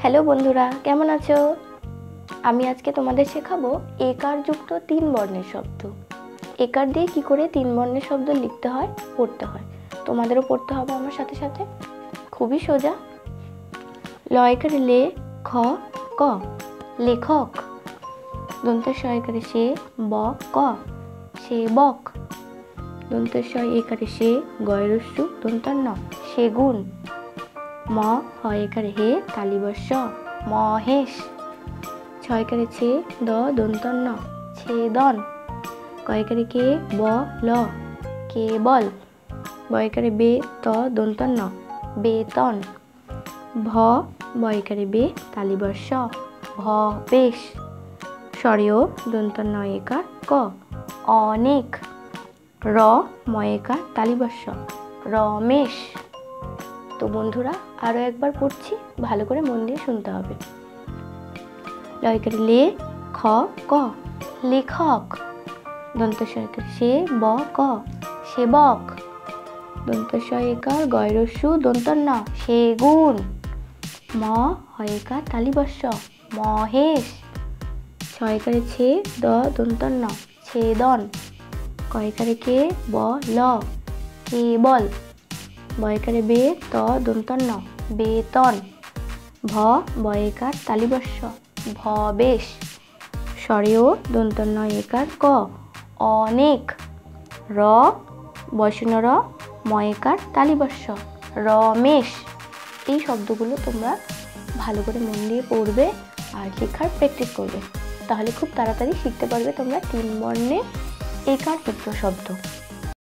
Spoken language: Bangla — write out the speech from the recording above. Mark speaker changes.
Speaker 1: হ্যালো বন্ধুরা, কেমন আছো? আমি আজকে তোমাদের শেখাবো একার যুক্ত 3 বর্ণের শব্দ। একার দিয়ে কি করে 3 বর্ণের শব্দ লিখতে হয়, পড়তে হয়। তোমাদেরও পড়তে হবে আমার সাথে সাথে। খুবই সোজা। ল একারে লে, খ ক লেখক। দন্ত স একারে সে, ব ক সে বক। দন্ত স একারে সে, গয়রস্যু দন্ত ন সেগুন। ম হ একারে হে, তালিবস্য মহেশ। ছয়কারে ছে, দ দন্ত ন ছেদন। কয়কারে কে, ব ল কেবল। বয়কারে বে, ত দন্ত ন বেতন। ভ বয়কারে বে, তালিবস্য ভবেশ। স্বরেও দন্ত ন একার ক অনেক। র ময়কার তালিবস্য রমেশ। তো বন্ধুরা, আরো একবার পড়ছি, ভালো করে মন দিয়ে শুনতে হবে। লয়কারে লে, খ ক লেখক। দন্ত স একার সে, ব ক সেবক। দন্ত স একার গয়রস্যু দন্ত ন সেগুন। ম হয়কার তালিবস্য মহেশ। ছয়কারে ছে, দ দন্ত ন ছেদন। কয়কারে কে, ব ল কেবল। বয়কারে বে, ত দন্ত ন বেতন। ভ বয়কার তালিবস্য ভবেশ। স্বরেও দন্ত ন একার ক অনেক। র বসন র ময়কার তালিবস্য রমেশ। এই শব্দগুলো তোমরা ভালো করে মন দিয়ে পড়বে আর লেখার প্র্যাকটিস করবে, তাহলে খুব তাড়াতাড়ি শিখতে পারবে তোমরা 3 বর্ণের একার যুক্ত শব্দ।